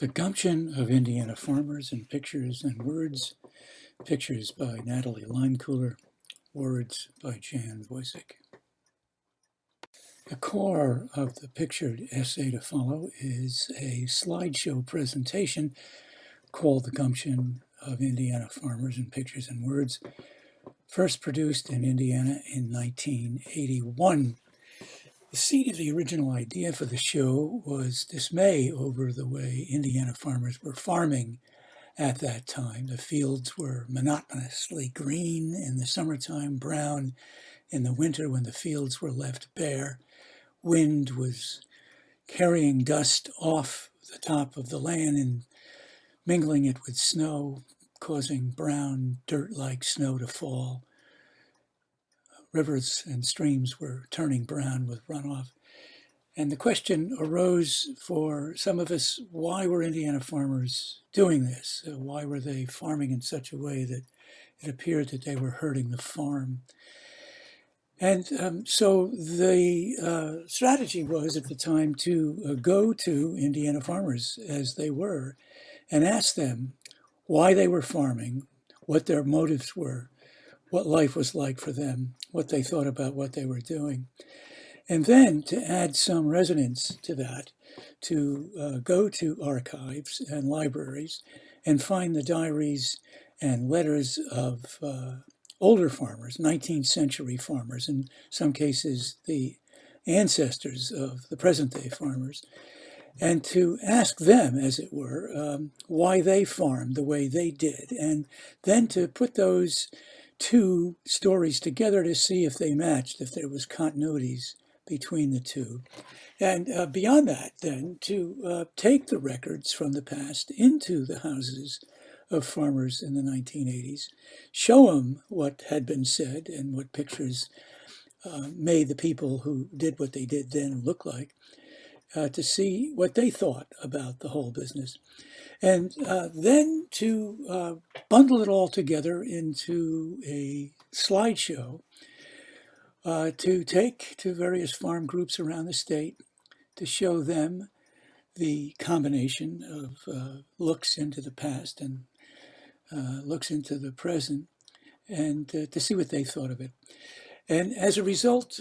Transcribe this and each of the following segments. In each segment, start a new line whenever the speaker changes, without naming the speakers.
The Gumption of Indiana Farmers in Pictures and Words. Pictures by Natalie Leimkuhler. Words by Jan Wojcik. The core of the pictured essay to follow is a slideshow presentation called The Gumption of Indiana Farmers in Pictures and Words, first produced in Indiana in 1981. The seed of the original idea for the show was dismay over the way Indiana farmers were farming at that time. The fields were monotonously green in the summertime, brown in the winter when the fields were left bare. Wind was carrying dust off the top of the land and mingling it with snow, causing brown, dirt-like snow to fall. Rivers and streams were turning brown with runoff. And the question arose for some of us, why were Indiana farmers doing this? Why were they farming in such a way that it appeared that they were hurting the farm? And so the strategy was at the time to go to Indiana farmers as they were and ask them why they were farming, what their motives were, what life was like for them, what they thought about what they were doing. And then to add some resonance to that, to go to archives and libraries and find the diaries and letters of older farmers, 19th century farmers, in some cases the ancestors of the present day farmers, and to ask them, as it were, why they farmed the way they did, and then to put those two stories together to see if they matched, if there was continuities between the two. And beyond that, then, to take the records from the past into the houses of farmers in the 1980s, show them what had been said and what pictures made the people who did what they did then look like, to see what they thought about the whole business. And then to bundle it all together into a slideshow to take to various farm groups around the state to show them the combination of looks into the past and looks into the present, and to see what they thought of it. And as a result,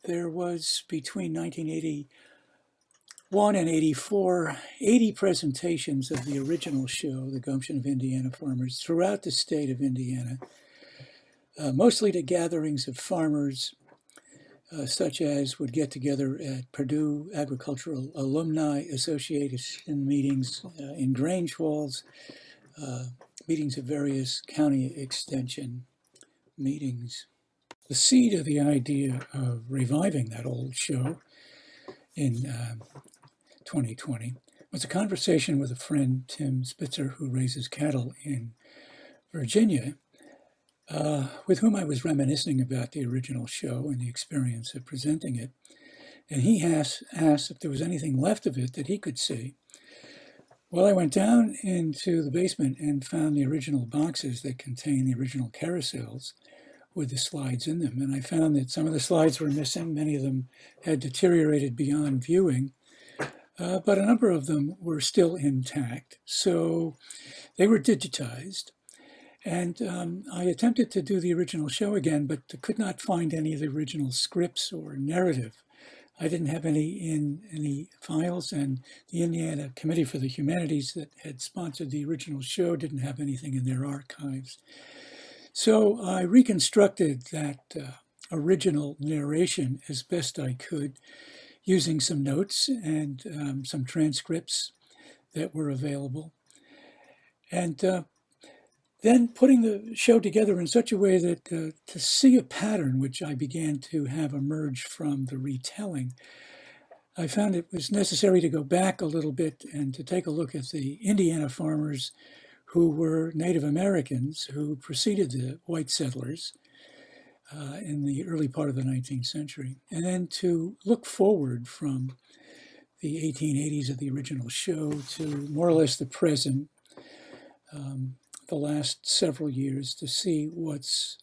there was between 1981 and 84, 80 presentations of the original show, The Gumption of Indiana Farmers, throughout the state of Indiana, mostly to gatherings of farmers, such as would get together at Purdue Agricultural Alumni Association meetings, in Grange halls, meetings of various county extension meetings. The seed of the idea of reviving that old show in 2020 was a conversation with a friend, Tim Spitzer, who raises cattle in Virginia, with whom I was reminiscing about the original show and the experience of presenting it. And he asked if there was anything left of it that he could see. Well, I went down into the basement and found the original boxes that contain the original carousels with the slides in them. And I found that some of the slides were missing. Many of them had deteriorated beyond viewing, but a number of them were still intact. So they were digitized. And I attempted to do the original show again, but could not find any of the original scripts or narrative. I didn't have any files, and the Indiana Committee for the Humanities that had sponsored the original show didn't have anything in their archives. So I reconstructed that original narration as best I could, using some notes and some transcripts that were available. And then putting the show together in such a way that to see a pattern which I began to have emerge from the retelling, I found it was necessary to go back a little bit and to take a look at the Indiana farmers who were Native Americans who preceded the white settlers in the early part of the 19th century, and then to look forward from the 1880s of the original show to more or less the present, the last several years, to see what's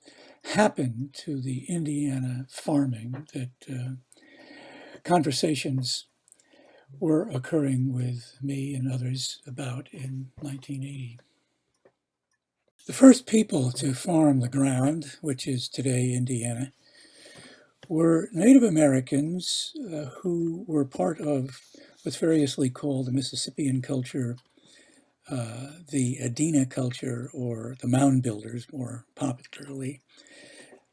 happened to the Indiana farming, that conversations were occurring with me and others about in 1980. The first people to farm the ground, which is today Indiana, were Native Americans who were part of what's variously called the Mississippian culture, the Adena culture, or the mound builders more popularly.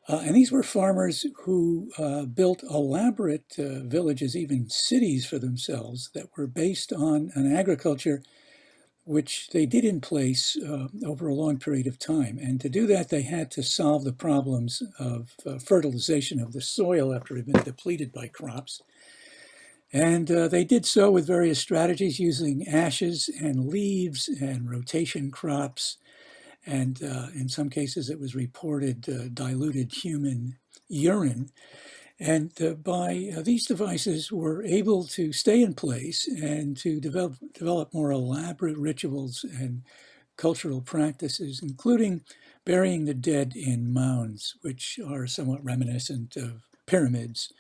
And these were farmers who built elaborate villages, even cities for themselves, that were based on an agriculture which they did in place over a long period of time. And to do that, they had to solve the problems of fertilization of the soil after it had been depleted by crops. And they did so with various strategies using ashes and leaves and rotation crops. And in some cases, it was reported diluted human urine. And by these devices were able to stay in place and to develop more elaborate rituals and cultural practices, including burying the dead in mounds, which are somewhat reminiscent of pyramids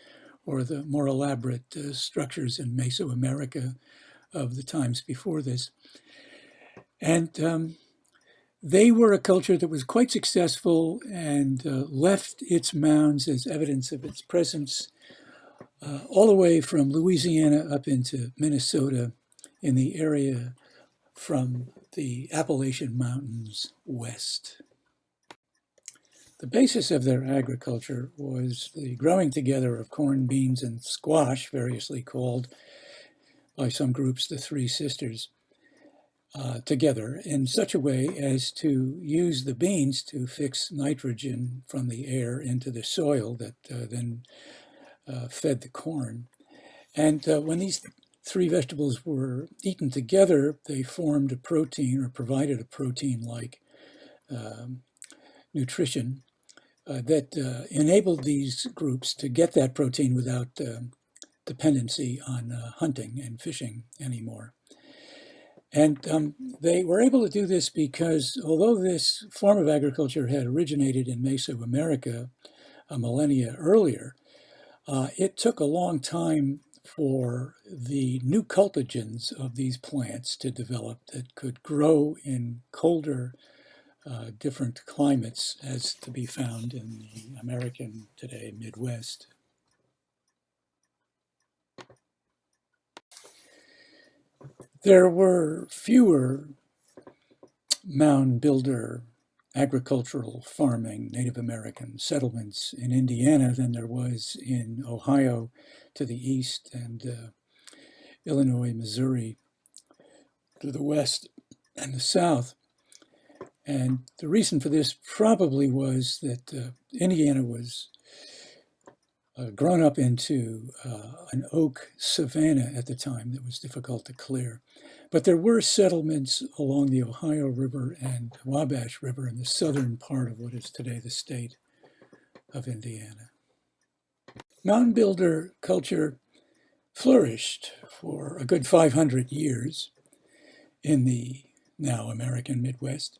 or the more elaborate structures in Mesoamerica of the times before this. And they were a culture that was quite successful and left its mounds as evidence of its presence all the way from Louisiana up into Minnesota in the area from the Appalachian Mountains west. The basis of their agriculture was the growing together of corn, beans, and squash, variously called by some groups the Three Sisters. Together in such a way as to use the beans to fix nitrogen from the air into the soil that then fed the corn. And when these three vegetables were eaten together, they formed a protein or provided a protein-like nutrition that enabled these groups to get that protein without dependency on hunting and fishing anymore. And they were able to do this because although this form of agriculture had originated in Mesoamerica a millennia earlier, it took a long time for the new cultigens of these plants to develop that could grow in colder, different climates as to be found in the American today Midwest. There were fewer mound builder, agricultural farming, Native American settlements in Indiana than there was in Ohio to the east and Illinois, Missouri to the west and the south. And the reason for this probably was that Indiana was grown up into an oak savanna at the time that was difficult to clear. But there were settlements along the Ohio River and Wabash River in the southern part of what is today the state of Indiana. Mound builder culture flourished for a good 500 years in the now American Midwest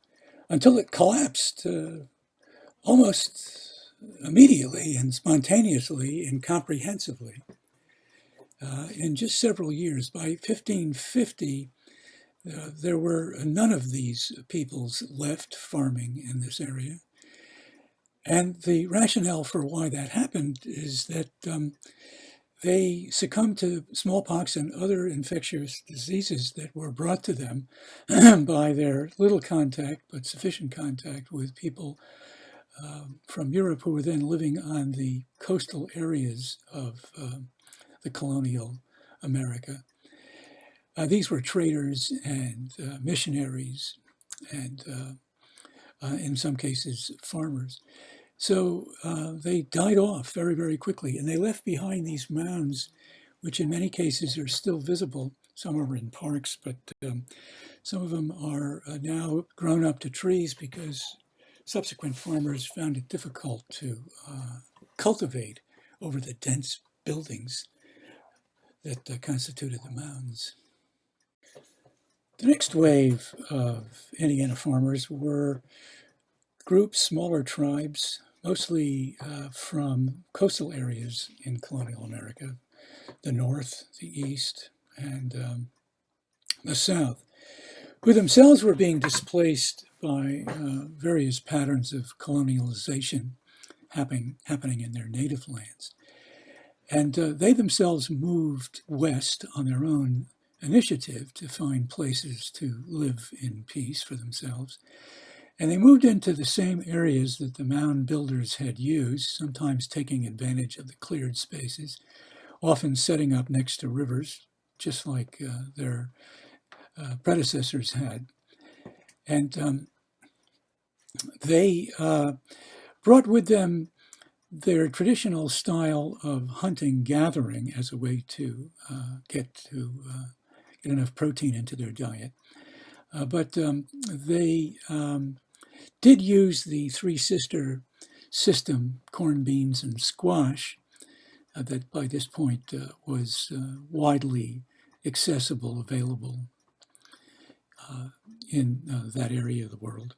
until it collapsed almost immediately and spontaneously and comprehensively in just several years. By 1550, there were none of these peoples left farming in this area. And the rationale for why that happened is that they succumbed to smallpox and other infectious diseases that were brought to them by their little contact, but sufficient contact with people from Europe who were then living on the coastal areas of the colonial America. These were traders and missionaries and in some cases farmers. So they died off very, very quickly, and they left behind these mounds, which in many cases are still visible. Some are in parks, but some of them are now grown up to trees because subsequent farmers found it difficult to cultivate over the dense buildings that constituted the mounds. The next wave of Indiana farmers were groups, smaller tribes, mostly from coastal areas in colonial America, the north, the east, and the South, who themselves were being displaced by various patterns of colonialization happening in their native lands. And they themselves moved west on their own initiative to find places to live in peace for themselves. And they moved into the same areas that the mound builders had used, sometimes taking advantage of the cleared spaces, often setting up next to rivers, just like their predecessors had. And they brought with them their traditional style of hunting gathering as a way to get enough protein into their diet. But they did use the three sister system, corn, beans, and squash, that by this point was widely accessible, available in that area of the world.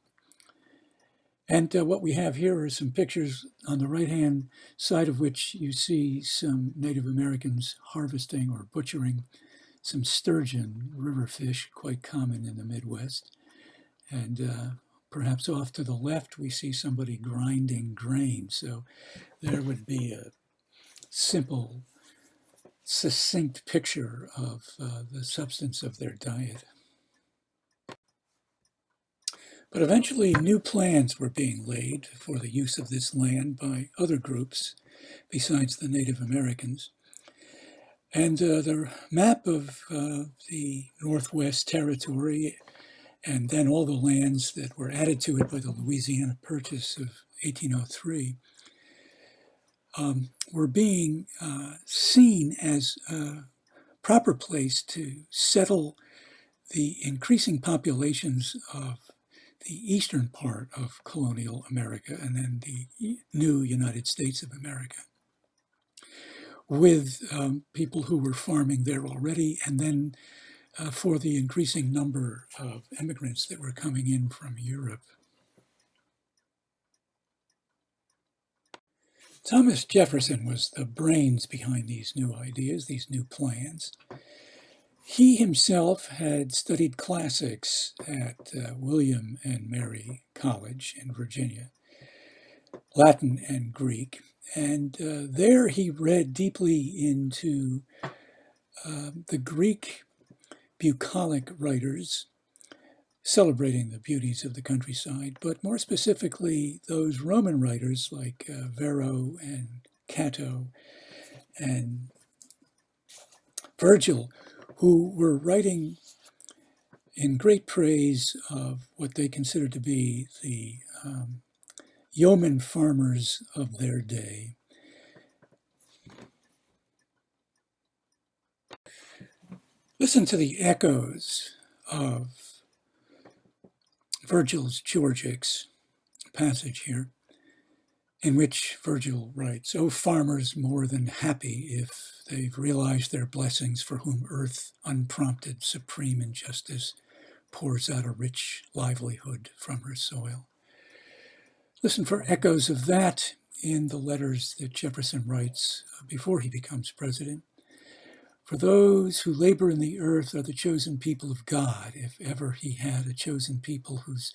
And what we have here are some pictures on the right-hand side of which you see some Native Americans harvesting or butchering some sturgeon, river fish, quite common in the Midwest. And perhaps off to the left, we see somebody grinding grain. So there would be a simple, succinct picture of the substance of their diet. But eventually, new plans were being laid for the use of this land by other groups besides the Native Americans. And the map of the Northwest Territory, and then all the lands that were added to it by the Louisiana Purchase of 1803, were being seen as a proper place to settle the increasing populations of the eastern part of colonial America and then the new United States of America, with people who were farming there already, and then for the increasing number of immigrants that were coming in from Europe. Thomas Jefferson was the brains behind these new ideas, these new plans. He himself had studied classics at William and Mary College in Virginia, Latin and Greek, and there he read deeply into the Greek bucolic writers celebrating the beauties of the countryside, but more specifically those Roman writers like Varro and Cato and Virgil, who were writing in great praise of what they considered to be the yeoman farmers of their day. Listen to the echoes of Virgil's Georgics passage here, in which Virgil writes, "O farmers more than happy if they've realized their blessings, for whom earth, unprompted, supreme in justice, pours out a rich livelihood from her soil." Listen for echoes of that in the letters that Jefferson writes before he becomes president. "For those who labor in the earth are the chosen people of God, if ever he had a chosen people whose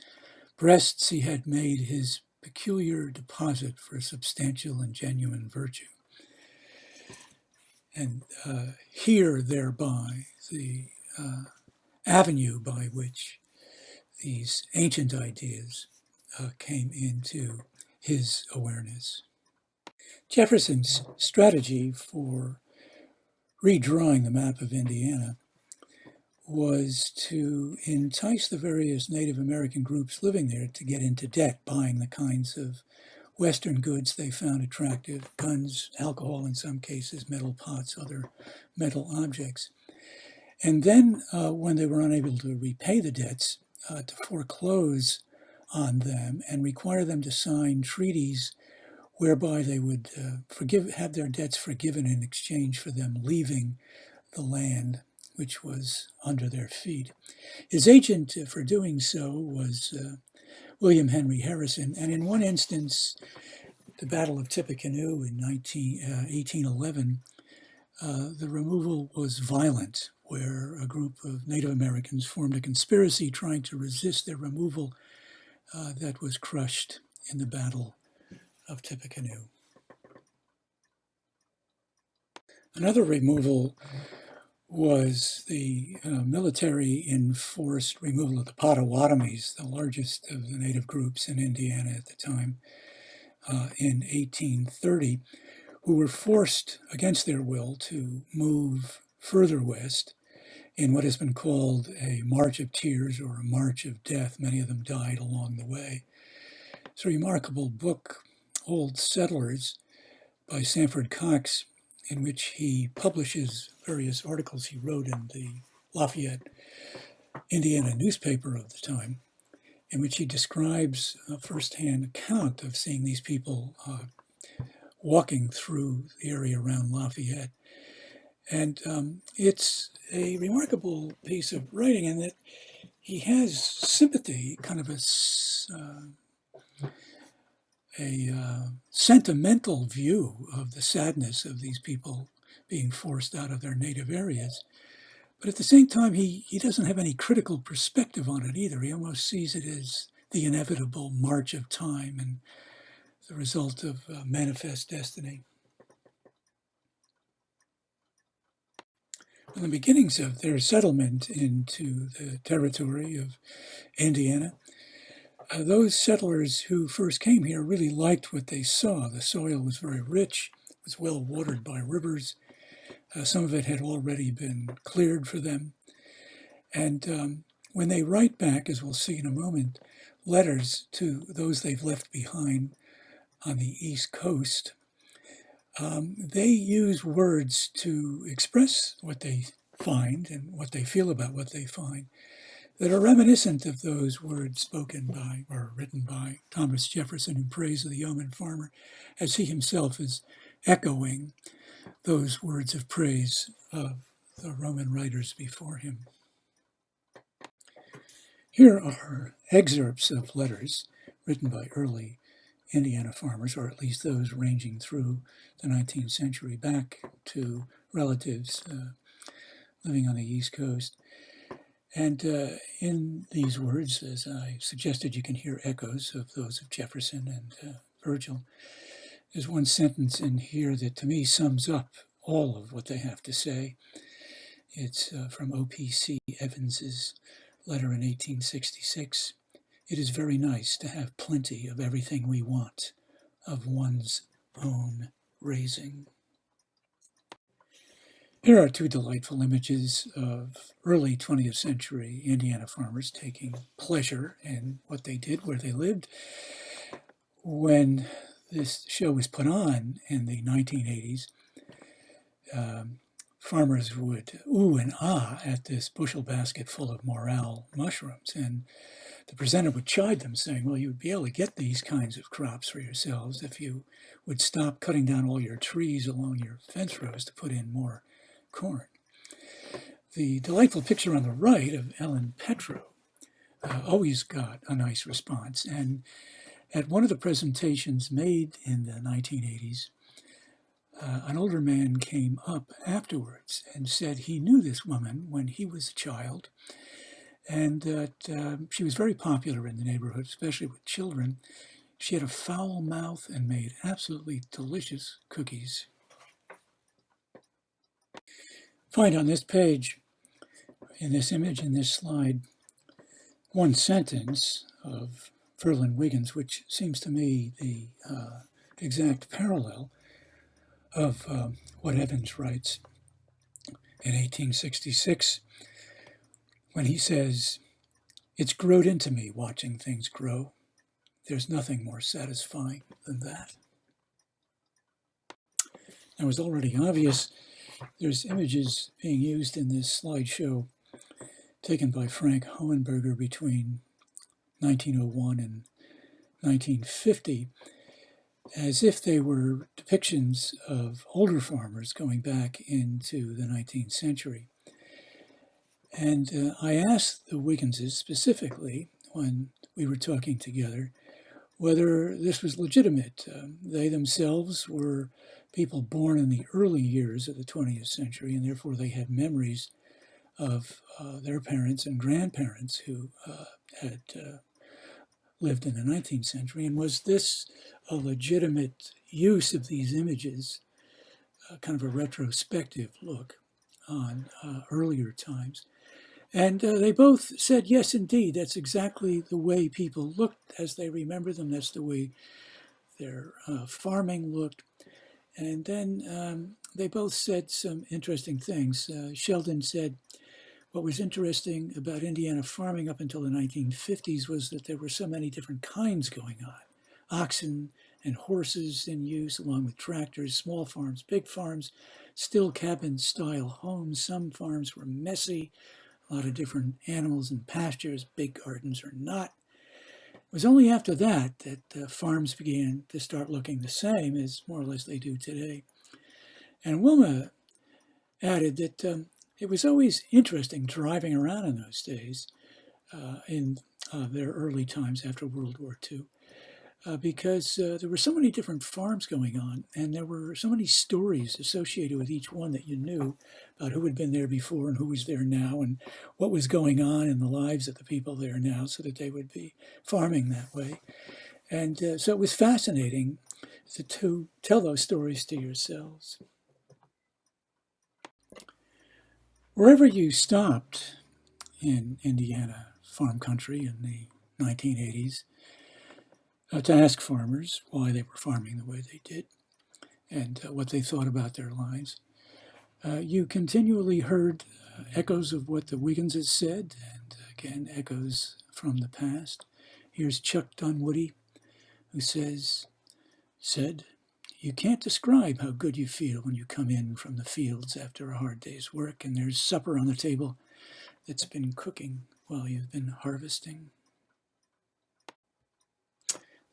breasts he had made his peculiar deposit for substantial and genuine virtue." And here, thereby, the avenue by which these ancient ideas came into his awareness. Jefferson's strategy for redrawing the map of Indiana was to entice the various Native American groups living there to get into debt, buying the kinds of Western goods they found attractive: guns, alcohol in some cases, metal pots, other metal objects. And then when they were unable to repay the debts, to foreclose on them and require them to sign treaties whereby they would have their debts forgiven in exchange for them leaving the land which was under their feet. His agent for doing so was William Henry Harrison, and in one instance, the Battle of Tippecanoe in 1811, the removal was violent, where a group of Native Americans formed a conspiracy trying to resist their removal that was crushed in the Battle of Tippecanoe. Another removal was the military enforced removal of the Potawatomis, the largest of the native groups in Indiana at the time, in 1830, who were forced against their will to move further west in what has been called a March of Tears or a March of Death. Many of them died along the way. It's a remarkable book, Old Settlers, by Sanford Cox, in which he publishes various articles he wrote in the Lafayette, Indiana newspaper of the time, in which he describes a firsthand account of seeing these people walking through the area around Lafayette. And it's a remarkable piece of writing in that he has sympathy, kind of a sentimental view of the sadness of these people being forced out of their native areas. But at the same time, he doesn't have any critical perspective on it either. He almost sees it as the inevitable march of time and the result of manifest destiny. From the beginnings of their settlement into the territory of Indiana, those settlers who first came here really liked what they saw. The soil was very rich, was well watered by rivers. Some of it had already been cleared for them. And when they write back, as we'll see in a moment, letters to those they've left behind on the East Coast, they use words to express what they find and what they feel about what they find that are reminiscent of those words spoken by or written by Thomas Jefferson in praise of the yeoman farmer, as he himself is echoing those words of praise of the Roman writers before him. Here are excerpts of letters written by early Indiana farmers, or at least those ranging through the 19th century back to relatives living on the East Coast. And in these words, as I suggested, you can hear echoes of those of Jefferson and Virgil. There's one sentence in here that to me sums up all of what they have to say. It's from O.P.C. Evans's letter in 1866. It is very nice to have plenty of everything we want, of one's own raising. Here are two delightful images of early 20th century Indiana farmers taking pleasure in what they did, where they lived. When this show was put on in the 1980s, farmers would ooh and ah at this bushel basket full of morel mushrooms, and the presenter would chide them, saying, well, you'd be able to get these kinds of crops for yourselves if you would stop cutting down all your trees along your fence rows to put in more corn. The delightful picture on the right of Ellen Petro always got a nice response. And at one of the presentations made in the 1980s, an older man came up afterwards and said he knew this woman when he was a child, and that she was very popular in the neighborhood, especially with children. She had a foul mouth and made absolutely delicious cookies. Find on this page, in this image, in this slide, one sentence of Ferlin Wiggins, which seems to me the exact parallel of what Evans writes in 1866, when he says, "It's growed into me watching things grow. There's nothing more satisfying than that." Now, it's already obvious there's images being used in this slideshow taken by Frank Hohenberger between 1901 and 1950, as if they were depictions of older farmers going back into the 19th century. And I asked the Wigginses specifically, when we were talking together, whether this was legitimate. They themselves were people born in the early years of the 20th century, and therefore they have memories of their parents and grandparents who had lived in the 19th century. And was this a legitimate use of these images, kind of a retrospective look on earlier times? And they both said, yes, indeed, that's exactly the way people looked as they remember them. That's the way their farming looked. And then they both said some interesting things. Sheldon said, what was interesting about Indiana farming up until the 1950s was that there were so many different kinds going on. Oxen and horses in use, along with tractors, small farms, big farms, still cabin-style homes. Some farms were messy, a lot of different animals and pastures, big gardens or not. It was only after that that farms began to start looking the same as more or less they do today. And Wilma added that it was always interesting driving around in those days, in their early times after World War II, because there were so many different farms going on, and there were so many stories associated with each one that you knew about who had been there before and who was there now and what was going on in the lives of the people there now so that they would be farming that way. And so it was fascinating to tell those stories to yourselves. Wherever you stopped in Indiana farm country in the 1980s, to ask farmers why they were farming the way they did and what they thought about their lives. You continually heard echoes of what the Wigginses said, and again, echoes from the past. Here's Chuck Dunwoody, who said, you can't describe how good you feel when you come in from the fields after a hard day's work and there's supper on the table that's been cooking while you've been harvesting.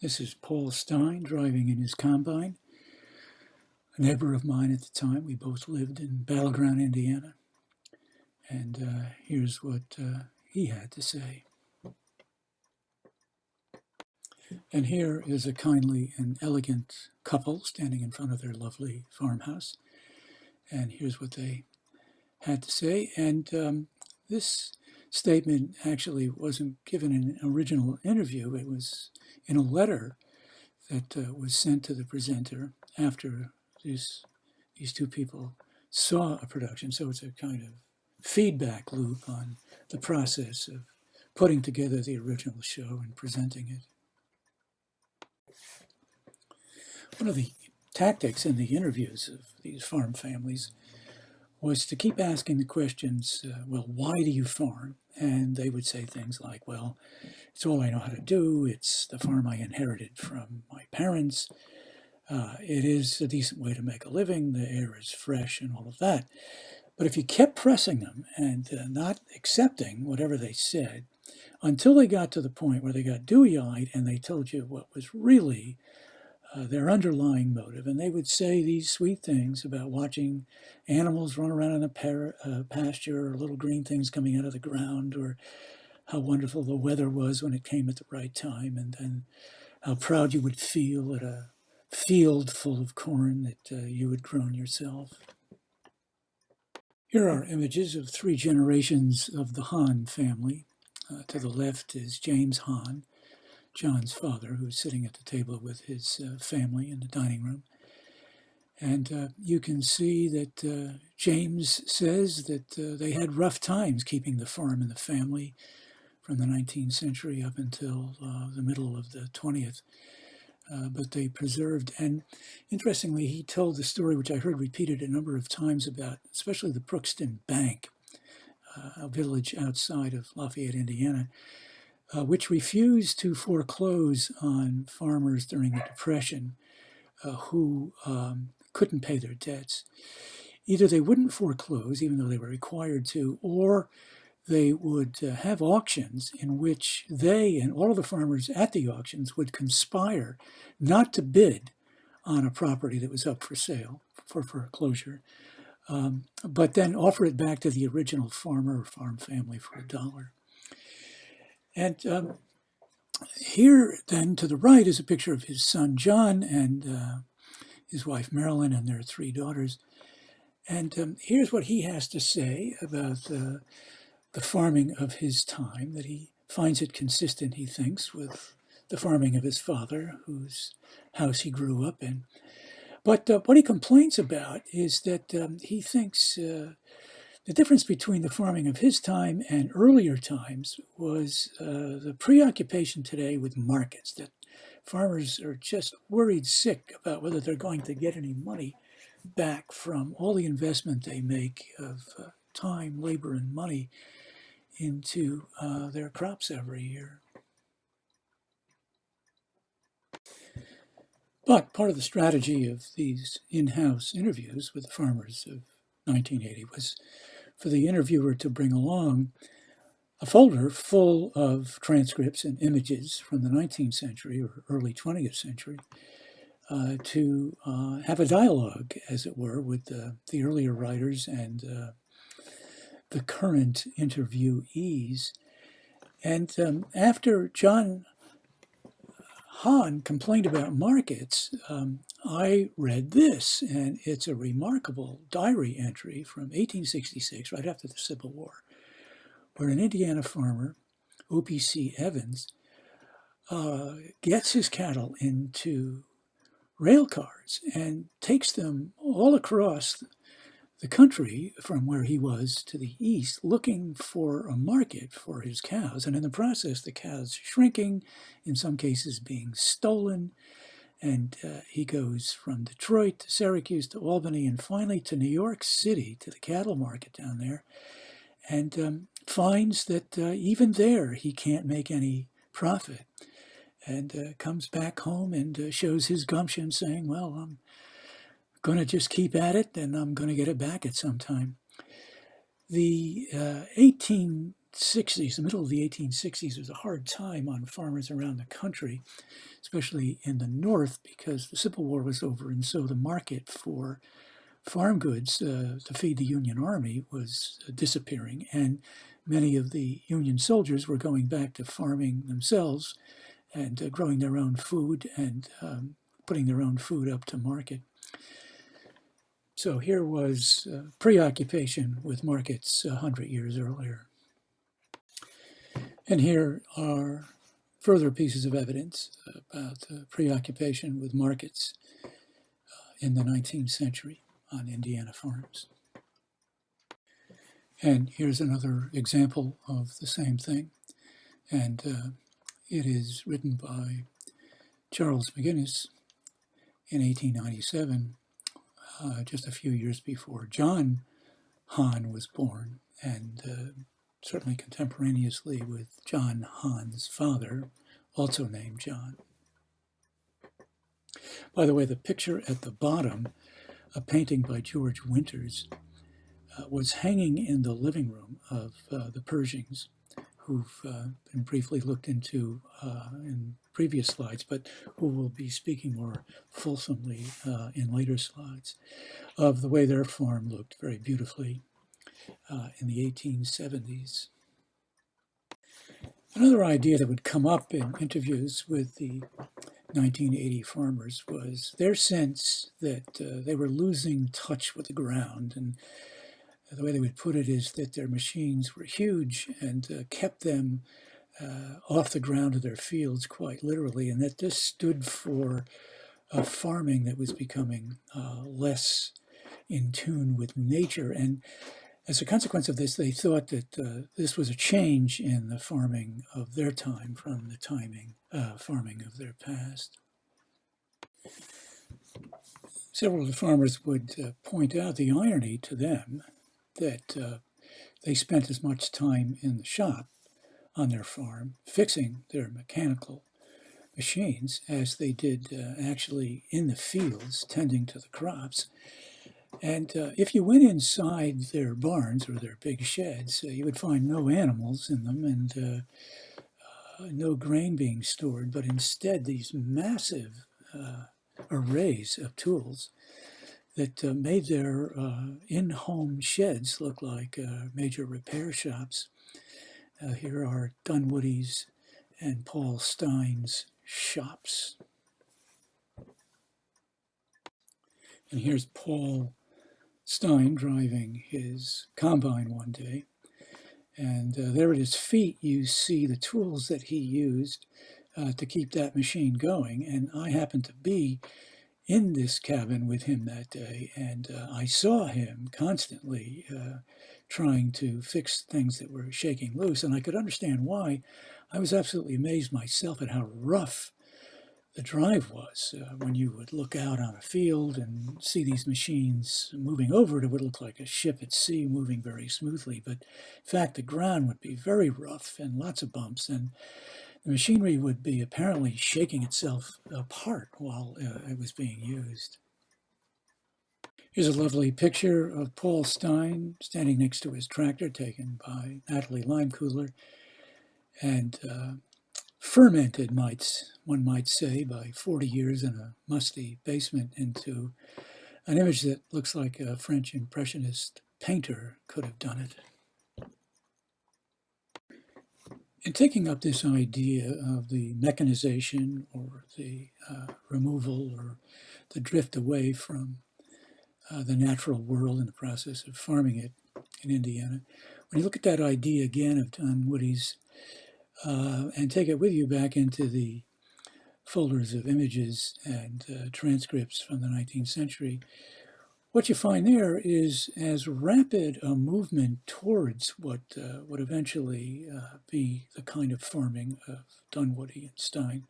This is Paul Stein driving in his combine, a neighbor of mine at the time. We both lived in Battleground, Indiana. And here's what he had to say. And here is a kindly and elegant couple standing in front of their lovely farmhouse. And here's what they had to say. And this statement actually wasn't given in an original interview. It was in a letter that was sent to the presenter after these two people saw a production. So it's a kind of feedback loop on the process of putting together the original show and presenting it. One of the tactics in the interviews of these farm families was to keep asking the questions, well, why do you farm? And they would say things like, well, it's all I know how to do. It's the farm I inherited from my parents. It is a decent way to make a living. The air is fresh and all of that. But if you kept pressing them and not accepting whatever they said until they got to the point where they got dewy-eyed and they told you what was really their underlying motive, and they would say these sweet things about watching animals run around in a pasture, or little green things coming out of the ground, or how wonderful the weather was when it came at the right time, and then how proud you would feel at a field full of corn that you had grown yourself. Here are images of 3 generations of the Hahn family. To the left is James Hahn, John's father, who's sitting at the table with his family in the dining room. And you can see that James says that they had rough times keeping the farm and the family from the 19th century up until the middle of the 20th. But they preserved, and interestingly, he told the story, which I heard repeated a number of times, about especially the Brookston Bank, a village outside of Lafayette, Indiana, which refused to foreclose on farmers during the Depression who couldn't pay their debts. Either they wouldn't foreclose, even though they were required to, or they would have auctions in which they and all of the farmers at the auctions would conspire not to bid on a property that was up for sale for foreclosure, but then offer it back to the original farmer or farm family for $1. And here, then, to the right is a picture of his son, John, and his wife, Marilyn, and their 3 daughters. And here's what he has to say about the farming of his time, that he finds it consistent, he thinks, with the farming of his father, whose house he grew up in. But what he complains about is that he thinks the difference between the farming of his time and earlier times was the preoccupation today with markets, that farmers are just worried sick about whether they're going to get any money back from all the investment they make of time, labor, and money into their crops every year. But part of the strategy of these in-house interviews with the farmers of 1980 was for the interviewer to bring along a folder full of transcripts and images from the 19th century or early 20th century to have a dialogue, as it were, with the earlier writers and the current interviewees. And after John Hahn complained about markets, I read this, and it's a remarkable diary entry from 1866, right after the Civil War, where an Indiana farmer, O.P.C. Evans, gets his cattle into rail cars and takes them all across the country from where he was to the east, looking for a market for his cows. And in the process, the cows shrinking, in some cases being stolen. And he goes from Detroit to Syracuse to Albany and finally to New York City, to the cattle market down there, and finds that even there he can't make any profit, and comes back home and shows his gumption, saying, well, I'm going to just keep at it, and I'm going to get it back at some time. The 1860s, the middle of the 1860s, was a hard time on farmers around the country, especially in the North, because the Civil War was over, and so the market for farm goods to feed the Union Army was disappearing, and many of the Union soldiers were going back to farming themselves and growing their own food and putting their own food up to market. So here was preoccupation with markets 100 years earlier. And here are further pieces of evidence about preoccupation with markets in the 19th century on Indiana farms. And here's another example of the same thing. And it is written by Charles McGinnis in 1897, just a few years before John Hahn was born, and certainly contemporaneously with John Hahn's father, also named John. By the way, the picture at the bottom, a painting by George Winters, was hanging in the living room of the Pershings, who've been briefly looked into in previous slides, but who will be speaking more fulsomely in later slides, of the way their farm looked very beautifully in the 1870s. Another idea that would come up in interviews with the 1980 farmers was their sense that they were losing touch with the ground, and the way they would put it is that their machines were huge and kept them off the ground of their fields quite literally, and that this stood for a farming that was becoming less in tune with nature. And as a consequence of this, they thought that this was a change in the farming of their time from the farming of their past. Several of the farmers would point out the irony to them that they spent as much time in the shop on their farm fixing their mechanical machines as they did actually in the fields tending to the crops. And if you went inside their barns or their big sheds, you would find no animals in them and no grain being stored, but instead these massive arrays of tools that made their in-home sheds look like major repair shops. Here are Dunwoody's and Paul Stein's shops. And here's Paul Stein driving his combine one day, and there at his feet you see the tools that he used to keep that machine going. And I happened to be in this cabin with him that day, and I saw him constantly trying to fix things that were shaking loose, and I could understand why. I was absolutely amazed myself at how rough the drive was. When you would look out on a field and see these machines moving over it would look like a ship at sea moving very smoothly. But in fact, the ground would be very rough and lots of bumps, and the machinery would be apparently shaking itself apart while it was being used. Here's a lovely picture of Paul Stein standing next to his tractor, taken by Natalie Leimkuhler, and fermented, one might say, by 40 years in a musty basement into an image that looks like a French Impressionist painter could have done it. In taking up this idea of the mechanization or the removal or the drift away from the natural world in the process of farming it in Indiana, when you look at that idea again of Dunwoody's and take it with you back into the folders of images and transcripts from the 19th century, what you find there is as rapid a movement towards what would eventually be the kind of farming of Dunwoody and Stein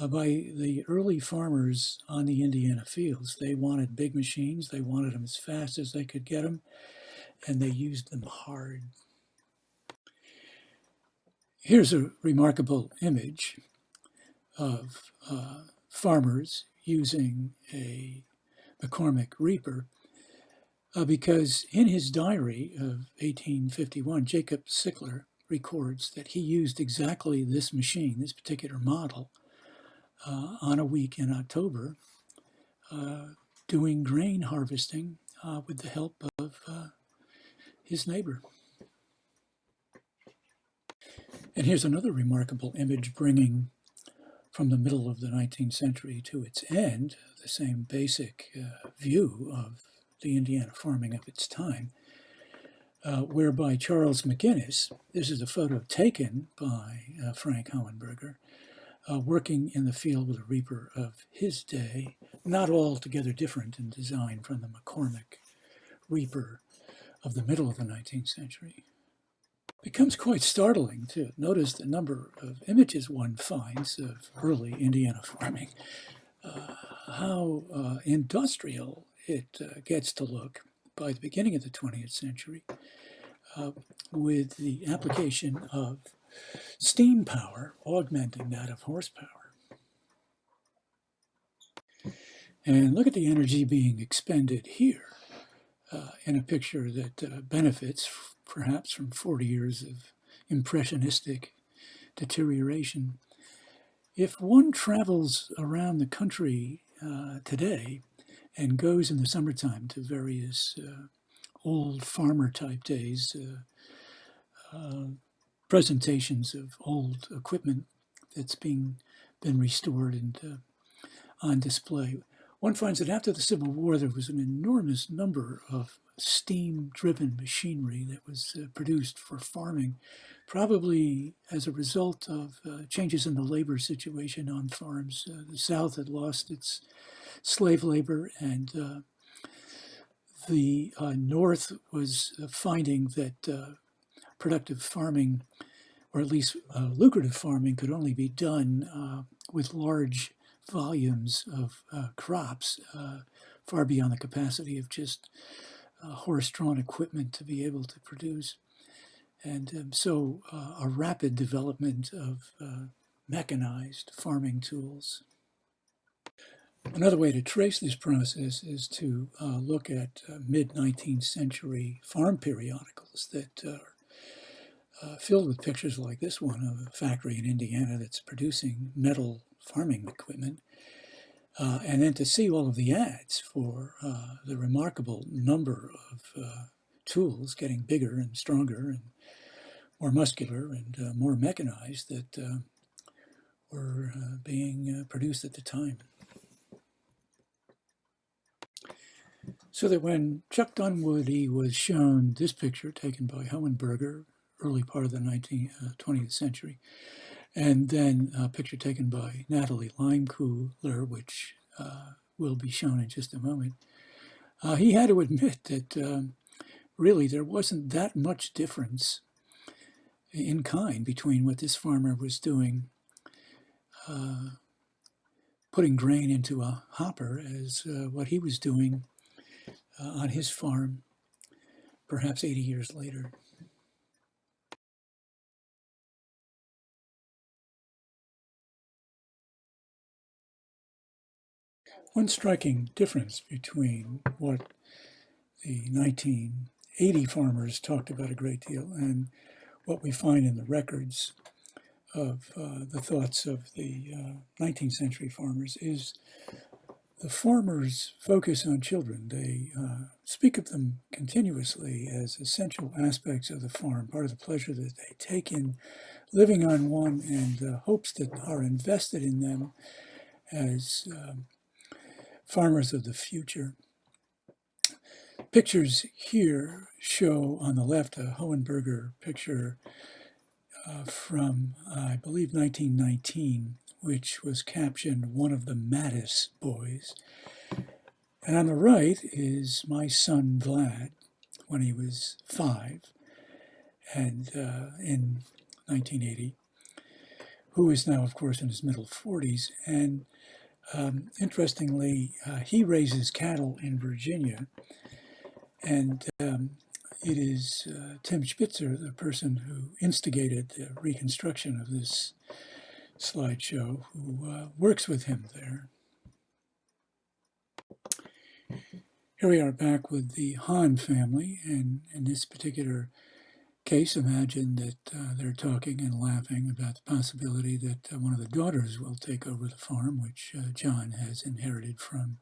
by the early farmers on the Indiana fields. They wanted big machines, they wanted them as fast as they could get them, and they used them hard. Here's a remarkable image of farmers using a McCormick reaper because in his diary of 1851, Jacob Sickler records that he used exactly this machine, this particular model, on a week in October, doing grain harvesting with the help of his neighbor. And here's another remarkable image bringing from the middle of the 19th century to its end the same basic view of the Indiana farming of its time, whereby Charles McGinnis, this is a photo taken by Frank Hohenberger, working in the field with a reaper of his day, not altogether different in design from the McCormick reaper of the middle of the 19th century. It becomes quite startling to notice the number of images one finds of early Indiana farming, how industrial it gets to look by the beginning of the 20th century with the application of steam power augmenting that of horsepower. And look at the energy being expended here in a picture that benefits perhaps from 40 years of impressionistic deterioration. If one travels around the country today and goes in the summertime to various old farmer type days, presentations of old equipment that's been restored and on display, one finds that after the Civil War, there was an enormous number of steam-driven machinery that was produced for farming, probably as a result of changes in the labor situation on farms. The South had lost its slave labor, and the North was finding that productive farming, or at least lucrative farming, could only be done with large volumes of crops, far beyond the capacity of just horse-drawn equipment to be able to produce. And so a rapid development of mechanized farming tools. Another way to trace this process is to look at mid-19th century farm periodicals that are filled with pictures like this one of a factory in Indiana that's producing metal farming equipment. And then to see all of the ads for the remarkable number of tools getting bigger and stronger and more muscular and more mechanized that were being produced at the time. So that when Chuck Dunwoody was shown this picture taken by Hohenberger, early part of the 20th century, and then a picture taken by Natalie Leimkuhler, which will be shown in just a moment, he had to admit that really there wasn't that much difference in kind between what this farmer was doing, putting grain into a hopper, as what he was doing on his farm perhaps 80 years later. One striking difference between what the 1980 farmers talked about a great deal and what we find in the records of the thoughts of the 19th century farmers is the farmers' focus on children. They speak of them continuously as essential aspects of the farm, part of the pleasure that they take in living on one and the hopes that are invested in them as farmers of the future. Pictures here show on the left a Hohenberger picture from, I believe, 1919, which was captioned "One of the Mattis Boys." And on the right is my son Vlad when he was 5 and in 1980, who is now, of course, in his middle 40s. And interestingly, he raises cattle in Virginia. And it is Tim Spitzer, the person who instigated the reconstruction of this slideshow, who works with him there. Here we are back with the Hahn family, and in this particular case, imagine that they're talking and laughing about the possibility that one of the daughters will take over the farm, which John has inherited from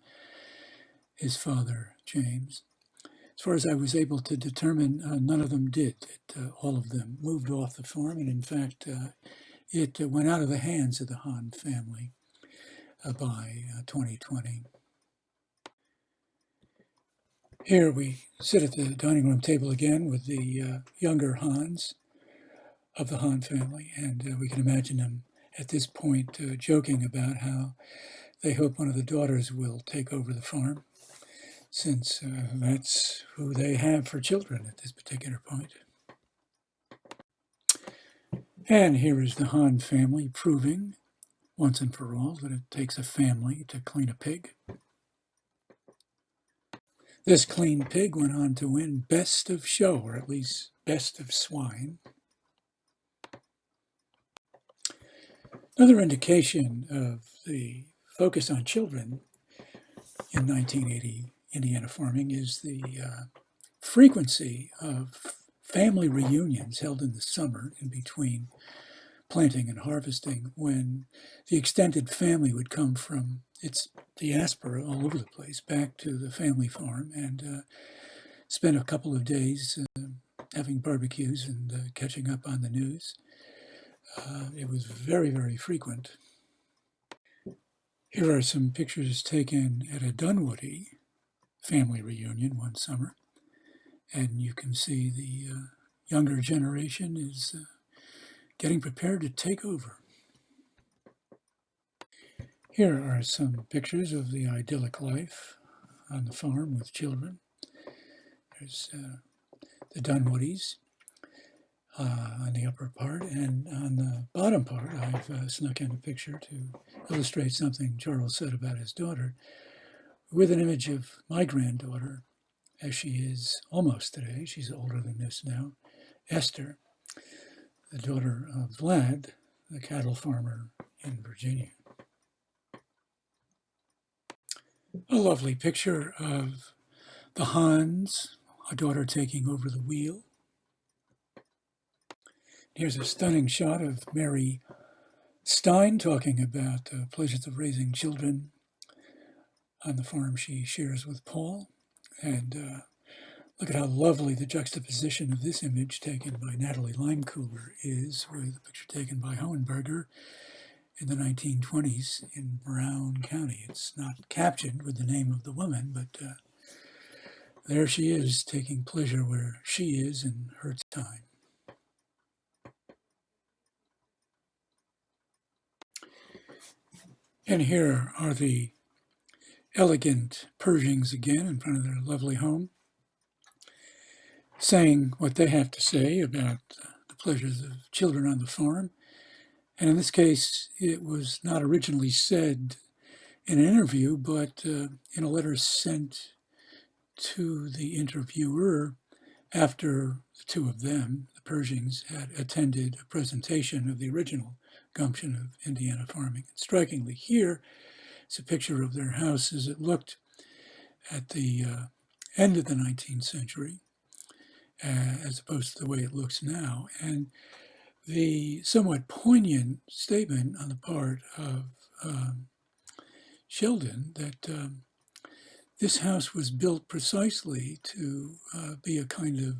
his father, James. As far as I was able to determine, none of them did. All of them moved off the farm, and in fact, it went out of the hands of the Hahn family by 2020. Here we sit at the dining room table again with the younger Hans of the Hahn family, and we can imagine them at this point joking about how they hope one of the daughters will take over the farm, since that's who they have for children at this particular point. And here is the Hahn family proving once and for all that it takes a family to clean a pig. This clean pig went on to win Best of Show, or at least Best of Swine. Another indication of the focus on children in 1980 Indiana farming is the frequency of family reunions held in the summer in between planting and harvesting, when the extended family would come from its diaspora all over the place back to the family farm and spend a couple of days having barbecues and catching up on the news. It was very, very frequent. Here are some pictures taken at a Dunwoody family reunion one summer, and you can see the younger generation is getting prepared to take over. Here are some pictures of the idyllic life on the farm with children. There's the Dunwoodies on the upper part, and on the bottom part I've snuck in a picture to illustrate something Charles said about his daughter, with an image of my granddaughter, as she is almost today. She's older than this now, Esther, the daughter of Vlad, the cattle farmer in Virginia. A lovely picture of the Hans, a daughter taking over the wheel. Here's a stunning shot of Mary Stein talking about the pleasures of raising children on the farm she shares with Paul. And look at how lovely the juxtaposition of this image taken by Natalie Leimkuhler is with a picture taken by Hohenberger in the 1920s in Brown County. It's not captioned with the name of the woman, but there she is, taking pleasure where she is in her time. And here are the elegant Pershings again in front of their lovely home, saying what they have to say about the pleasures of children on the farm. And in this case, it was not originally said in an interview, but in a letter sent to the interviewer after the two of them, the Pershings, had attended a presentation of the original Gumption of Indiana farming. And strikingly here, it's a picture of their house as it looked at the end of the 19th century, as opposed to the way it looks now. And the somewhat poignant statement on the part of Sheldon that this house was built precisely to be a kind of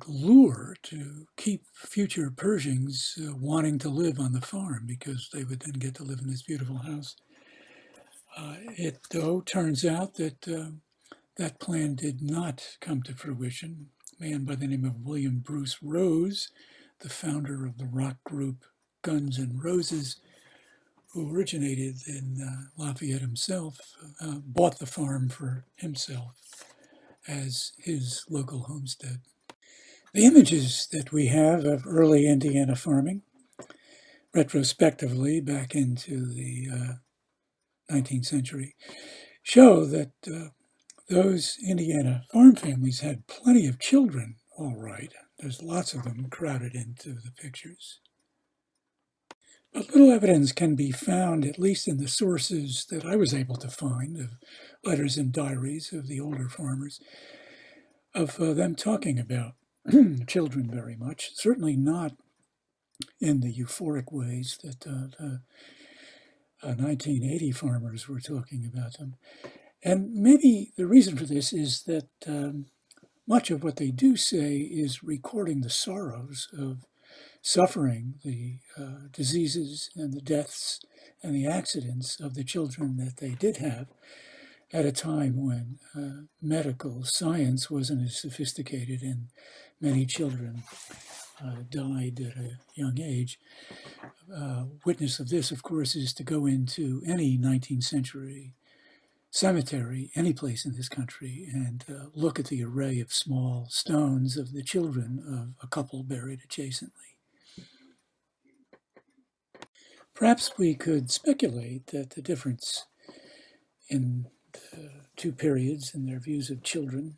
lure to keep future Pershings wanting to live on the farm, because they would then get to live in this beautiful house. It, though, turns out that that plan did not come to fruition. A man by the name of William Bruce Rose, the founder of the rock group Guns N' Roses, who originated in Lafayette himself, bought the farm for himself as his local homestead. The images that we have of early Indiana farming, retrospectively back into the 19th century, show that those Indiana farm families had plenty of children, all right. There's lots of them crowded into the pictures. But little evidence can be found, at least in the sources that I was able to find, of letters and diaries of the older farmers, of them talking about children very much, certainly not in the euphoric ways that the 1980 farmers were talking about them. And maybe the reason for this is that much of what they do say is recording the sorrows of suffering, the diseases and the deaths and the accidents of the children that they did have at a time when medical science wasn't as sophisticated and many children died at a young age. Witness of this, of course, is to go into any 19th century cemetery, any place in this country, and look at the array of small stones of the children of a couple buried adjacently. Perhaps we could speculate that the difference in the two periods in their views of children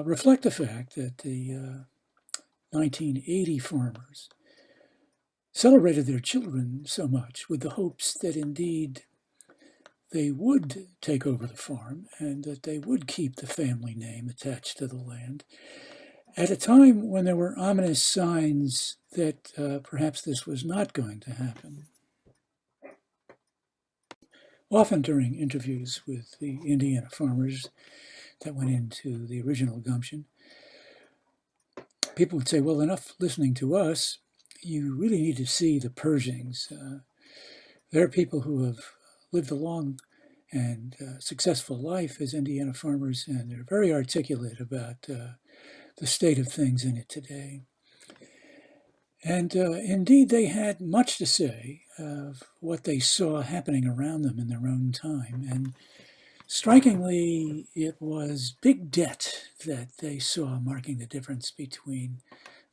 reflect the fact that the 1980 farmers celebrated their children so much with the hopes that indeed they would take over the farm and that they would keep the family name attached to the land at a time when there were ominous signs that perhaps this was not going to happen. Often during interviews with the Indiana farmers that went into the original Gumption, people would say, well, enough listening to us, you really need to see the Pershings. They're people who have lived a long and successful life as Indiana farmers, and they're very articulate about the state of things in it today. And indeed, they had much to say of what they saw happening around them in their own time. And strikingly, it was big debt that they saw marking the difference between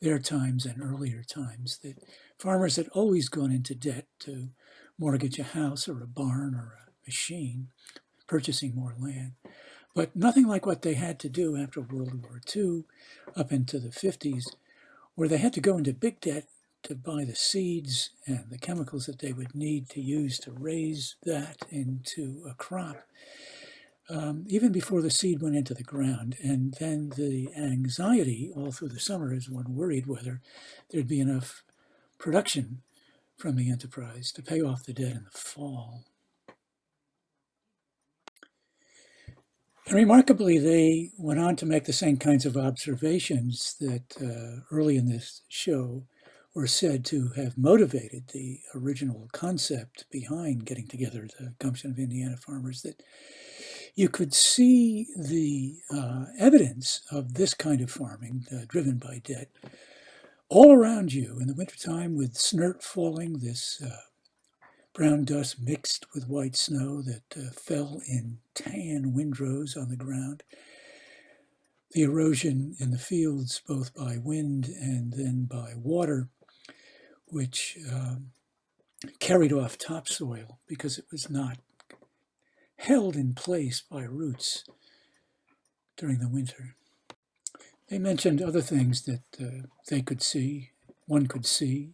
their times and earlier times, that farmers had always gone into debt to mortgage a house or a barn or a machine, purchasing more land. But nothing like what they had to do after World War II up into the 50s, where they had to go into big debt to buy the seeds and the chemicals that they would need to use to raise that into a crop, even before the seed went into the ground. And then the anxiety all through the summer as one worried whether there'd be enough production from the enterprise to pay off the debt in the fall. And remarkably, they went on to make the same kinds of observations that early in this show were said to have motivated the original concept behind getting together the Gumption of Indiana farmers, that you could see the evidence of this kind of farming driven by debt all around you in the wintertime with snert falling, this brown dust mixed with white snow that fell in tan windrows on the ground. The erosion in the fields, both by wind and then by water, which carried off topsoil because it was not held in place by roots during the winter. They mentioned other things that one could see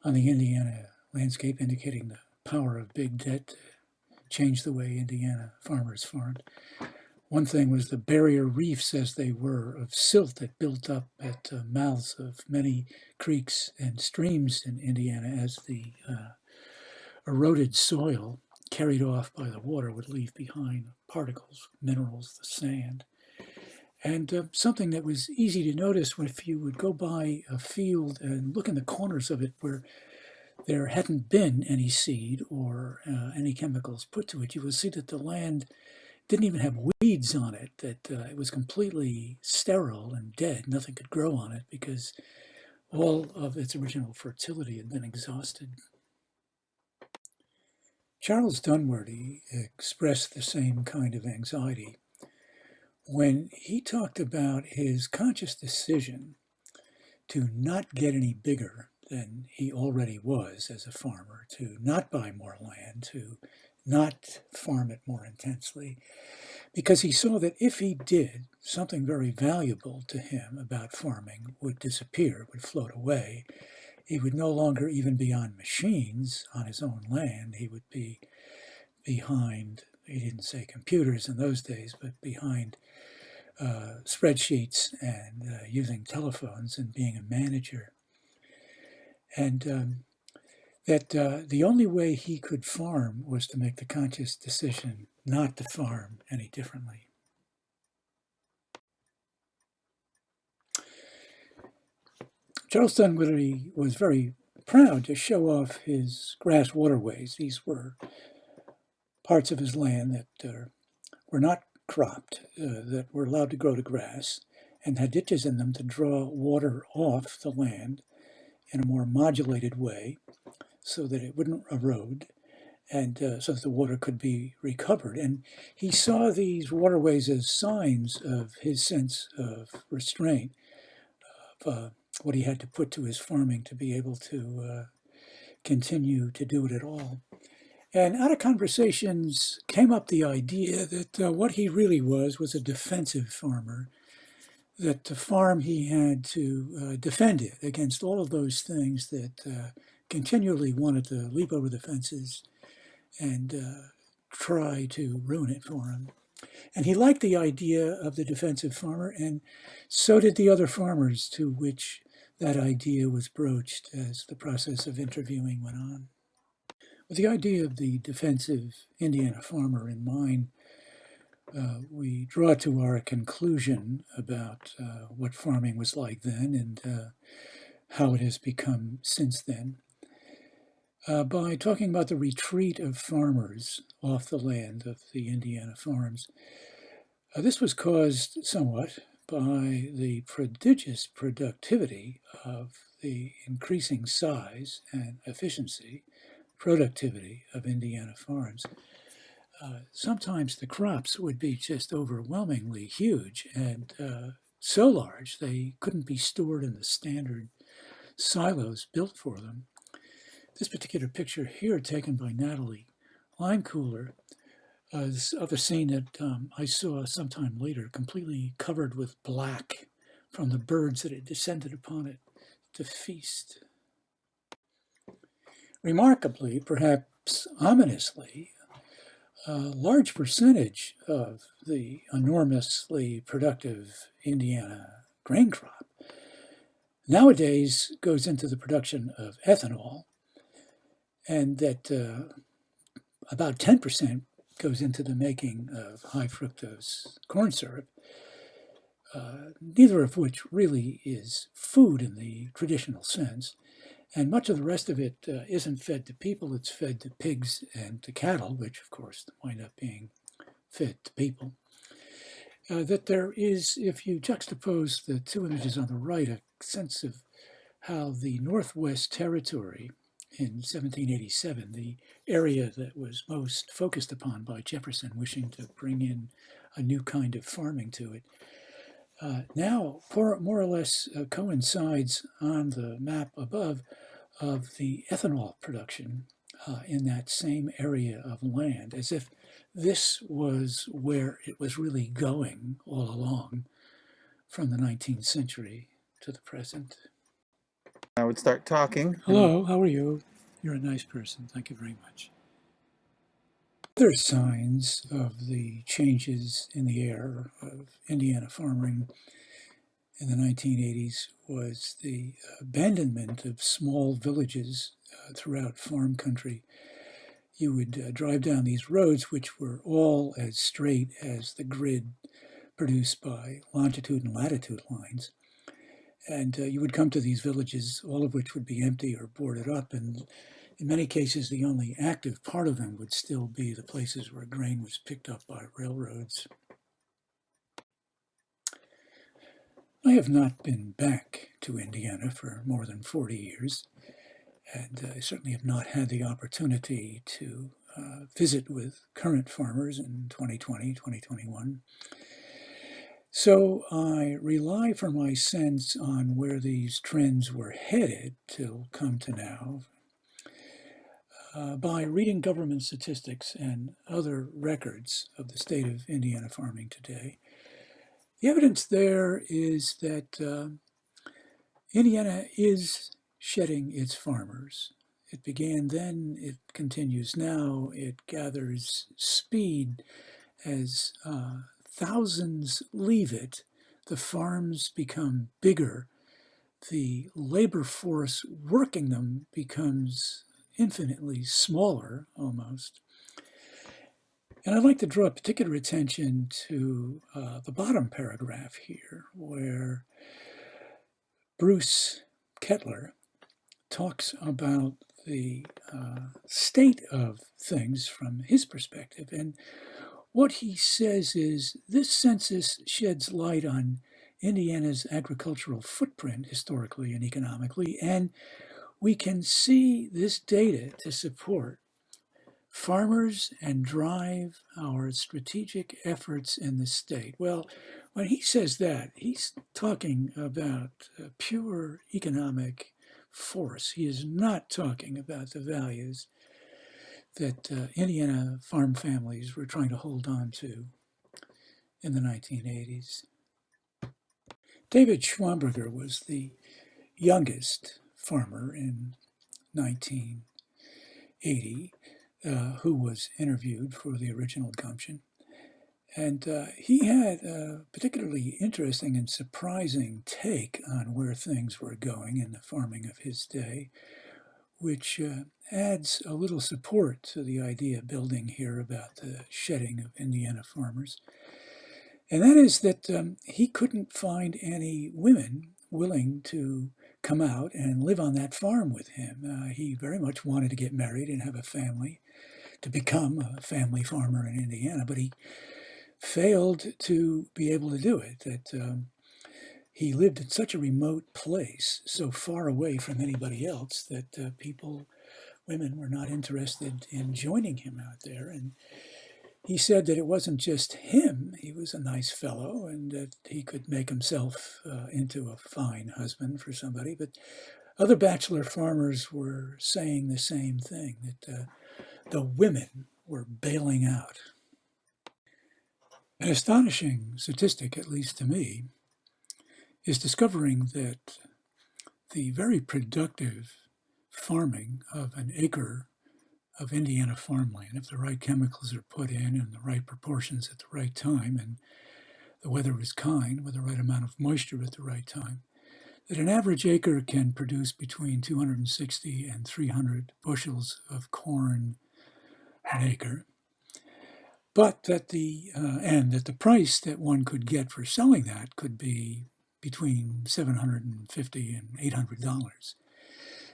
on the Indiana landscape, indicating the power of big debt to change the way Indiana farmers farmed. One thing was the barrier reefs, as they were, of silt that built up at the mouths of many creeks and streams in Indiana as the eroded soil carried off by the water would leave behind particles, minerals, the sand. And something that was easy to notice if you would go by a field and look in the corners of it where there hadn't been any seed or any chemicals put to it, you will see that the land didn't even have weeds on it, that it was completely sterile and dead. Nothing could grow on it because all of its original fertility had been exhausted. Charles Dunworthy expressed the same kind of anxiety when he talked about his conscious decision to not get any bigger than he already was as a farmer, to not buy more land, to not farm it more intensely, because he saw that if he did, something very valuable to him about farming would disappear, would float away. He would no longer even be on machines on his own land. He would be behind, he didn't say computers in those days, but behind spreadsheets and using telephones and being a manager. And that the only way he could farm was to make the conscious decision not to farm any differently. Charles Dunworthy was very proud to show off his grass waterways. These were parts of his land that were not cropped, that were allowed to grow to grass, and had ditches in them to draw water off the land in a more modulated way so that it wouldn't erode and so that the water could be recovered. And he saw these waterways as signs of his sense of restraint, of what he had to put to his farming to be able to continue to do it at all. And out of conversations came up the idea that what he really was a defensive farmer, that the farm he had to defend it against all of those things that continually wanted to leap over the fences and try to ruin it for him. And he liked the idea of the defensive farmer, and so did the other farmers to which that idea was broached as the process of interviewing went on. With the idea of the defensive Indiana farmer in mind, we draw to our conclusion about what farming was like then and how it has become since then by talking about the retreat of farmers off the land of the Indiana farms. This was caused somewhat by the prodigious productivity of the increasing size and productivity of Indiana farms. Sometimes the crops would be just overwhelmingly huge and so large they couldn't be stored in the standard silos built for them. This particular picture here, taken by Natalie Leimkuhler, is of a scene that I saw sometime later, completely covered with black from the birds that had descended upon it to feast. Remarkably, perhaps ominously, a large percentage of the enormously productive Indiana grain crop nowadays goes into the production of ethanol, and that about 10% goes into the making of high fructose corn syrup, neither of which really is food in the traditional sense. And much of the rest of it isn't fed to people, it's fed to pigs and to cattle, which of course wind up being fed to people. That there is, if you juxtapose the two images on the right, a sense of how the Northwest Territory in 1787, the area that was most focused upon by Jefferson, wishing to bring in a new kind of farming to it, now more or less coincides on the map above of the ethanol production in that same area of land, as if this was where it was really going all along from the 19th century to the present.
I would start talking.
Hello, how are you? You're a nice person. Thank you very much. There are signs of the changes in the air of Indiana farming in the 1980s was the abandonment of small villages throughout farm country. You would drive down these roads, which were all as straight as the grid produced by longitude and latitude lines. And you would come to these villages, all of which would be empty or boarded up. And in many cases, the only active part of them would still be the places where grain was picked up by railroads. I have not been back to Indiana for more than 40 years. And I certainly have not had the opportunity to visit with current farmers in 2020, 2021. So I rely for my sense on where these trends were headed till come to now by reading government statistics and other records of the state of Indiana farming today. The evidence there is that Indiana is shedding its farmers. It began then, it continues now, it gathers speed as thousands leave it, the farms become bigger, the labor force working them becomes infinitely smaller almost. And I'd like to draw particular attention to the bottom paragraph here, where Bruce Kettler talks about the state of things from his perspective. And what he says is this census sheds light on Indiana's agricultural footprint historically and economically, and we can see this data to support farmers and drive our strategic efforts in the state. Well, when he says that, he's talking about pure economic force. He is not talking about the values that Indiana farm families were trying to hold on to in the 1980s. David Schwamberger was the youngest farmer in 1980 who was interviewed for the original Gumption. And he had a particularly interesting and surprising take on where things were going in the farming of his day, which adds a little support to the idea building here about the shedding of Indiana farmers. And that is that he couldn't find any women willing to come out and live on that farm with him. He very much wanted to get married and have a family, to become a family farmer in Indiana, but he failed to be able to do it, that he lived in such a remote place, so far away from anybody else, that women were not interested in joining him out there. And he said that it wasn't just him, he was a nice fellow, and that he could make himself into a fine husband for somebody, but other bachelor farmers were saying the same thing, that the women were bailing out. An astonishing statistic, at least to me, is discovering that the very productive farming of an acre of Indiana farmland, if the right chemicals are put in the right proportions at the right time, and the weather is kind with the right amount of moisture at the right time, that an average acre can produce between 260 and 300 bushels of corn an acre. But that the price that one could get for selling that could be between $750 and $800.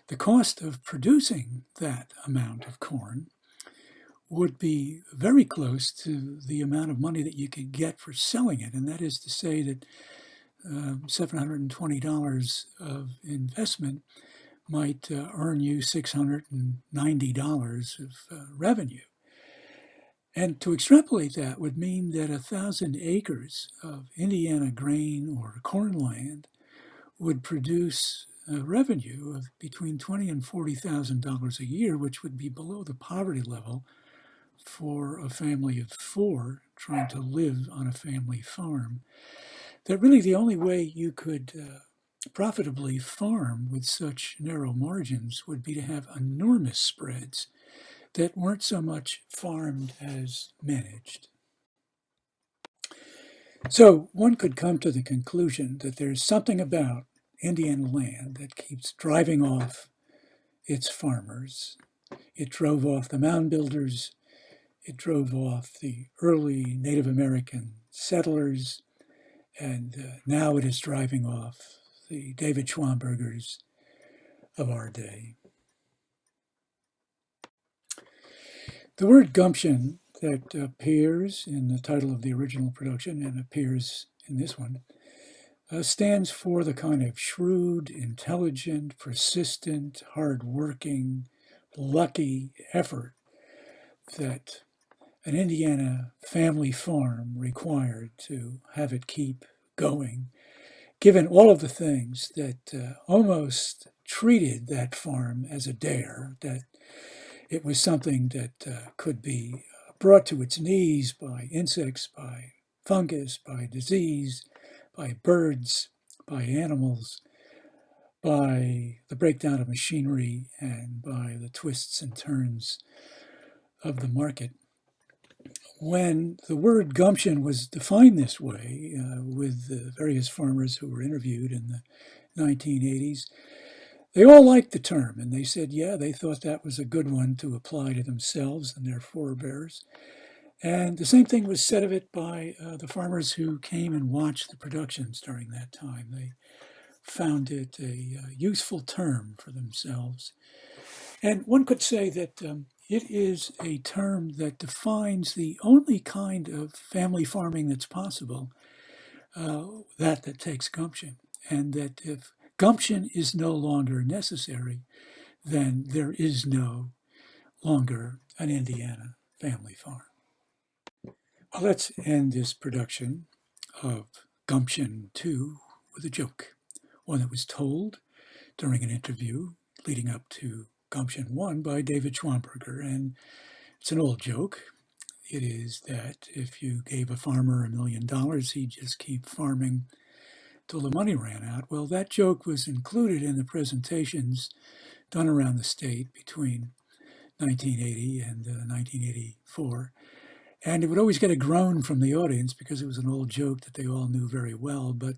The cost of producing that amount of corn would be very close to the amount of money that you could get for selling it. And that is to say that $720 of investment might earn you $690 of revenue. And to extrapolate that would mean that 1,000 acres of Indiana grain or corn land would produce a revenue of between $20,000 and $40,000 a year, which would be below the poverty level for a family of four trying to live on a family farm. That really the only way you could profitably farm with such narrow margins would be to have enormous spreads that weren't so much farmed as managed. So one could come to the conclusion that there's something about Indiana land that keeps driving off its farmers. It drove off the mound builders. It drove off the early Native American settlers. And now it is driving off the David Schwambergers of our day. The word gumption that appears in the title of the original production and appears in this one stands for the kind of shrewd, intelligent, persistent, hardworking, lucky effort that an Indiana family farm required to have it keep going, given all of the things that almost treated that farm as a dare, that it was something that could be brought to its knees by insects, by fungus, by disease, by birds, by animals, by the breakdown of machinery, and by the twists and turns of the market. When the word gumption was defined this way with the various farmers who were interviewed in the 1980s, they all liked the term, and they said, yeah, they thought that was a good one to apply to themselves and their forebears. And the same thing was said of it by the farmers who came and watched the productions during that time. They found it a useful term for themselves. And one could say that it is a term that defines the only kind of family farming that's possible, that takes gumption, and that if gumption is no longer necessary, then there is no longer an Indiana family farm. Well, let's end this production of Gumption 2 with a joke, one that was told during an interview leading up to Gumption 1 by David Schwamberger. And it's an old joke. It is that if you gave a farmer $1 million, he'd just keep farming till the money ran out. Well, that joke was included in the presentations done around the state between 1980 and 1984. And it would always get a groan from the audience because it was an old joke that they all knew very well. But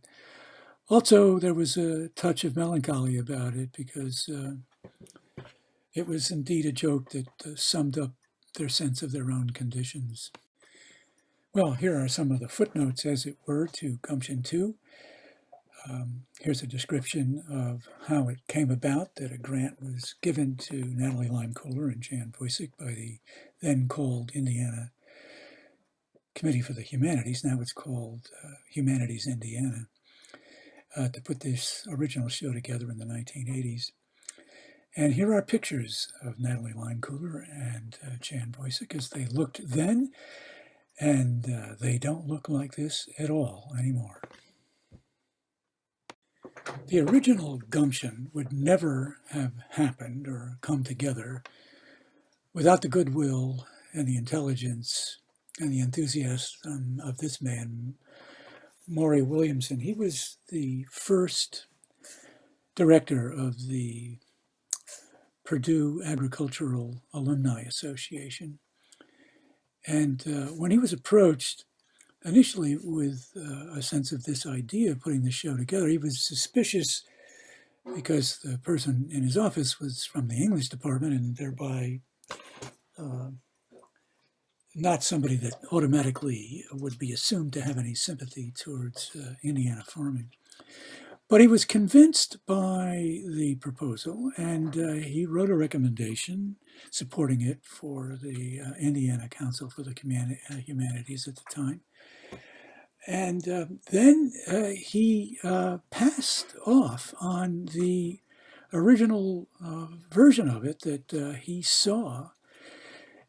also there was a touch of melancholy about it because it was indeed a joke that summed up their sense of their own conditions. Well, here are some of the footnotes, as it were, to Gumption 2. Here's a description of how it came about that a grant was given to Natalie Leimkuhler and Jan Wojcik by the then called Indiana Committee for the Humanities. Now it's called Humanities Indiana, to put this original show together in the 1980s. And here are pictures of Natalie Leimkuhler and Jan Wojcik as they looked then, and they don't look like this at all anymore. The original Gumption would never have happened or come together without the goodwill and the intelligence and the enthusiasm of this man, Maury Williamson. He was the first director of the Purdue Agricultural Alumni Association. And when he was approached initially with a sense of this idea of putting the show together, he was suspicious because the person in his office was from the English department and thereby not somebody that automatically would be assumed to have any sympathy towards Indiana farming. But he was convinced by the proposal, and he wrote a recommendation supporting it for the Indiana Council for the Humanities at the time. And then he passed off on the original version of it that he saw.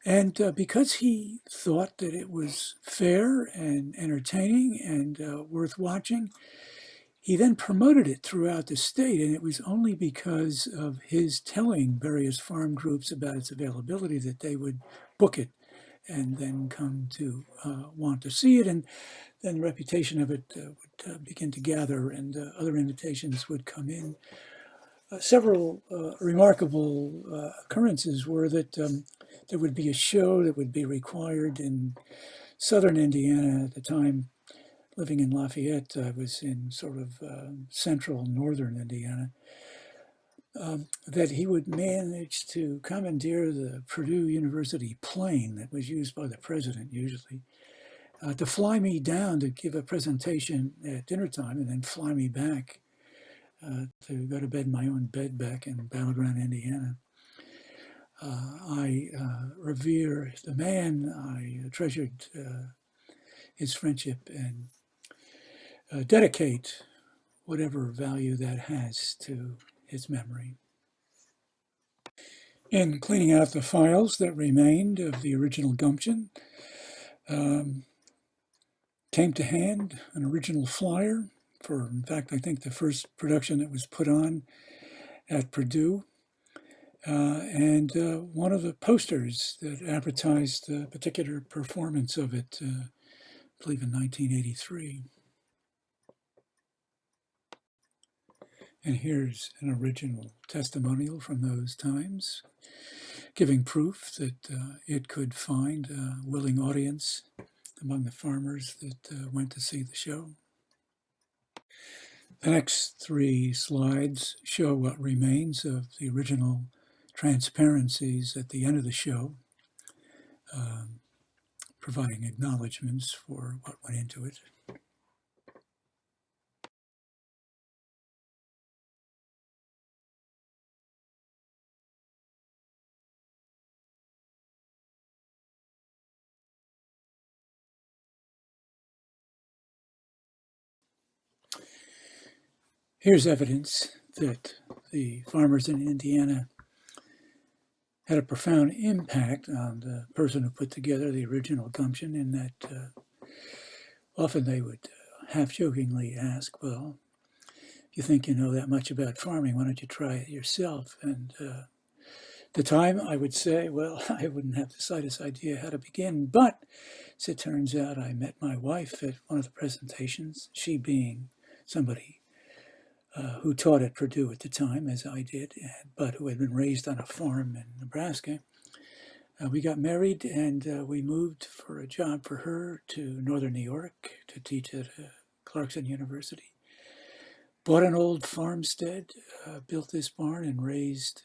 And because he thought that it was fair and entertaining and worth watching, he then promoted it throughout the state. And it was only because of his telling various farm groups about its availability that they would book it and then come to want to see it. And then the reputation of it would begin to gather, and other invitations would come in. Several remarkable occurrences were that there would be a show that would be required in southern Indiana at the time. Living in Lafayette, I was in sort of central northern Indiana. That he would manage to commandeer the Purdue University plane that was used by the president usually, to fly me down to give a presentation at dinner time and then fly me back to go to bed in my own bed back in Battleground, Indiana. I revere the man. I treasured his friendship and dedicate whatever value that has to his memory. In cleaning out the files that remained of the original Gumption, came to hand an original flyer for, in fact, I think the first production that was put on at Purdue, and one of the posters that advertised the particular performance of it, I believe in 1983. And here's an original testimonial from those times, giving proof that it could find a willing audience among the farmers that went to see the show. The next three slides show what remains of the original transparencies at the end of the show, providing acknowledgments for what went into it. Here's evidence that the farmers in Indiana had a profound impact on the person who put together the original Gumption, in that often they would half-jokingly ask, well, if you think you know that much about farming, why don't you try it yourself? And at the time, I would say, well, I wouldn't have the slightest idea how to begin. But as it turns out, I met my wife at one of the presentations, she being somebody who taught at Purdue at the time, as I did, but who had been raised on a farm in Nebraska. We got married, and we moved for a job for her to northern New York to teach at Clarkson University. Bought an old farmstead, built this barn, and raised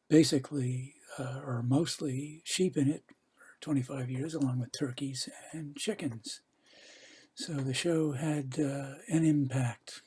basically, or mostly, sheep in it for 25 years, along with turkeys and chickens. So the show had an impact